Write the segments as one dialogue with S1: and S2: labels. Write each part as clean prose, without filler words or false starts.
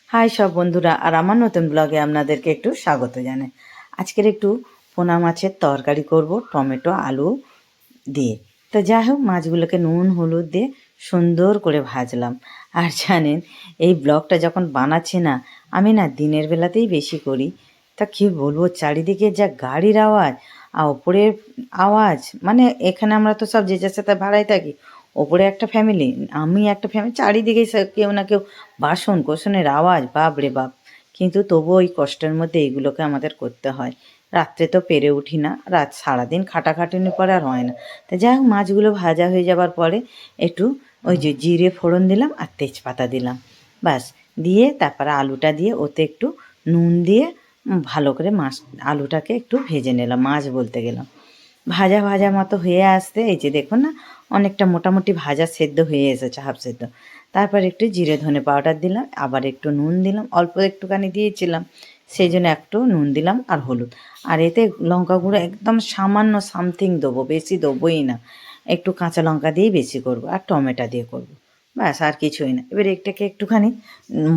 S1: High সব বন্ধুরা, আর আমার নতুন ব্লগে আপনাদেরকে একটু স্বাগত জানাই। আজকের একটু পোনা মাছের তরকারি করব টমেটো আলু দিয়ে। তো যাই হোক, মাছগুলোকে নুন হলুদ দিয়ে সুন্দর করে ভাজলাম। আর জানেন, এই ব্লগটা যখন বানাচ্ছি না, আমি না দিনের বেলাতেই বেশি করি। তা কী বলবো, চারিদিকে যা গাড়ির আওয়াজ আর ওপরের আওয়াজ, মানে এখানে আমরা তো সব যে যার সাথে ভাড়ায় থাকি। ওপরে একটা ফ্যামিলি, আমি একটা ফ্যামিলি, চারিদিকেই কেউ না কেউ বাসন কোসনের আওয়াজ, বাপ রে বাপ। কিন্তু তবুও ওই কষ্টের মধ্যে এইগুলোকে আমাদের করতে হয়। রাত্রে তো পেরে উঠি না, রাত সারাদিন খাটাখাটুনি পরে আর হয় না। তা যাই হোক, মাছগুলো ভাজা হয়ে যাবার পরে একটু ওই যে জিরে ফোড়ন দিলাম আর তেজপাতা দিলাম, ব্যাস। দিয়ে তারপরে আলুটা দিয়ে ওতে একটু নুন দিয়ে ভালো করে আলুটাকে একটু ভেজে নিলাম, মাছ বলতে গেলাম। ভাজা ভাজা মতো হয়ে আসতে, এই যে দেখুন না, অনেকটা মোটামুটি ভাজা সেদ্ধ হয়ে এসেছে, হাফ সেদ্ধ। তারপর একটু জিরে ধনে পাউডার দিলাম, আবার একটু নুন দিলাম, অল্প একটুখানি দিয়েছিলাম, সেই জন্য একটু নুন দিলাম আর হলুদ। আর এতে লঙ্কা গুঁড়ো একদম সামান্য সামথিং দেবো, বেশি দেবোই না। একটু কাঁচা লঙ্কা দিয়েই বেশি করব, আর টমেটো দিয়ে করব, ব্যাস, আর কিছুই না। এবার এটাকে একটুখানি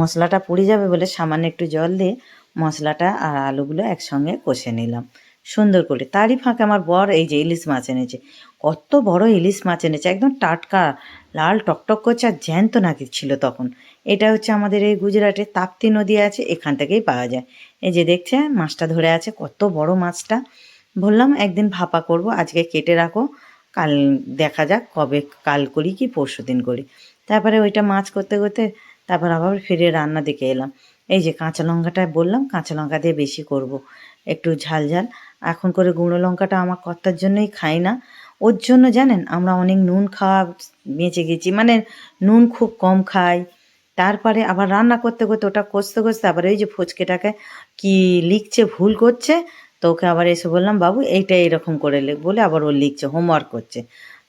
S1: মশলাটা পুড়ে যাবে বলে সামান্য একটু জল দিয়ে মশলাটা আর আলুগুলো একসঙ্গে কষে নিলাম সুন্দর করে। তারই ফাঁকে আমার বর এই যে ইলিশ মাছ এনেছে, কত বড় ইলিশ মাছ এনেছে, একদম টাটকা, লাল টকটক করছে, আর জ্যান্ত নাকি ছিল তখন। এটা হচ্ছে আমাদের এই গুজরাটে তাপ্তি নদী আছে, এখান থেকেই পাওয়া যায়। এই যে দেখছে মাছটা ধরে আছে, কত বড় মাছটা। বললাম একদিন ভাপা করব, আজকে কেটে রাখো, কাল দেখা যাক কবে, কাল করি কি পরশু দিন করি। তারপরে ওইটা মাছ করতে করতে তারপর আবার ফিরে রান্না দিকে এলাম। এই যে কাঁচা লঙ্কাটা বললাম, কাঁচা লঙ্কা দিয়ে বেশি করব, একটু ঝাল ঝাল। এখন করে গুঁড়ো লঙ্কাটা আমার কর্তার জন্যই খাই না। ওর জন্য জানেন, আমরা অনেক নুন খাওয়া বেঁচে গেছি, মানে নুন খুব কম খাই। তারপরে আবার রান্না করতে করতে ওটা কষতে কষতে আবার এই যে ফচকেটাকে কি লিখছে, ভুল করছে। তো ওকে আবার এসে বললাম, বাবু এইটা এরকম করে লেখ, বলে আবার ও লিখছে, হোমওয়ার্ক করছে।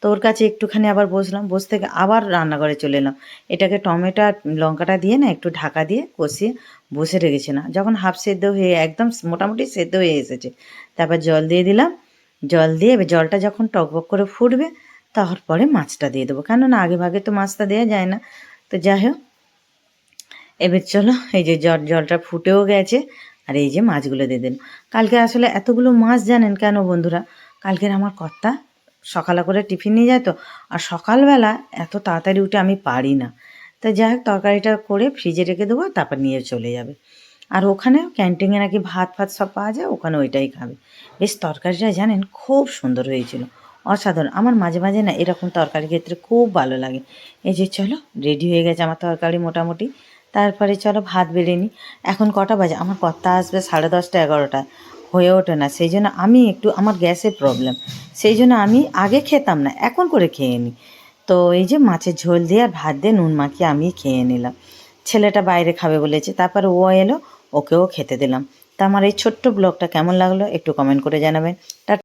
S1: তো ওর কাছে একটুখানি আবার বসলাম, বসে থেকে আবার রান্নাঘরে চলে এলাম। এটাকে টমেটো আর লঙ্কাটা দিয়ে না একটু ঢাকা দিয়ে কষিয়ে বসে রেখেছি না, যখন হাফ সেদ্ধ হয়ে একদম মোটামুটি সেদ্ধ হয়ে এসেছে, তারপর জল দিয়ে দিলাম। জল দিয়ে এবার জলটা যখন টকবক করে ফুটবে, তারপরে মাছটা দিয়ে দেবো, কেননা আগে ভাগে তো মাছটা দেওয়া যায় না। তো যাই হোক, এবার চলো, এই যে জলটা ফুটেও গেছে, আর এই যে মাছগুলো দিয়ে দিন। কালকে আসলে এতগুলো মাছ জানেন কেন বন্ধুরা, কালকের আমার কর্তা সকালে করে টিফিন নিয়ে যায় তো, আর সকালবেলা এত তাড়াতাড়ি উঠে আমি পারি না। তা যাই হোক, তরকারিটা করে ফ্রিজে রেখে দেবো, তারপর নিয়ে চলে যাবে। আর ওখানে ক্যান্টিনে নাকি ভাত ফাত সব পাওয়া যায়, ওখানে ওইটাই খাবে। বেশ, তরকারিটা জানেন খুব সুন্দর হয়েছিল, অসাধারণ। আমার মাঝে মাঝে না এরকম তরকারি ক্ষেত্রে খুব ভালো লাগে। এই যে চলো, রেডি হয়ে গেছে আমার তরকারি মোটামুটি। তারপরে চলো ভাত বেড়ে নিই। এখন কটা বাজে, আমার কর্তা আসবে 10:30 11টা, হয়ে ওঠে না। সেই জন্য আমি একটু, আমার গ্যাসের প্রবলেম, সেই জন্য আমি আগে খেতাম না, এখন করে খেয়ে নিই। তো এই যে মাছের ঝোল দিয়ে আর ভাত দিয়ে নুন মাখিয়ে আমি খেয়ে নিলাম। ছেলেটা বাইরে খাবে বলেছে, তারপরে ও এলো, ওকেও খেতে দিলাম। তা আমার এই ছোট্ট ব্লগটা কেমন লাগলো একটু কমেন্ট করে জানাবেন।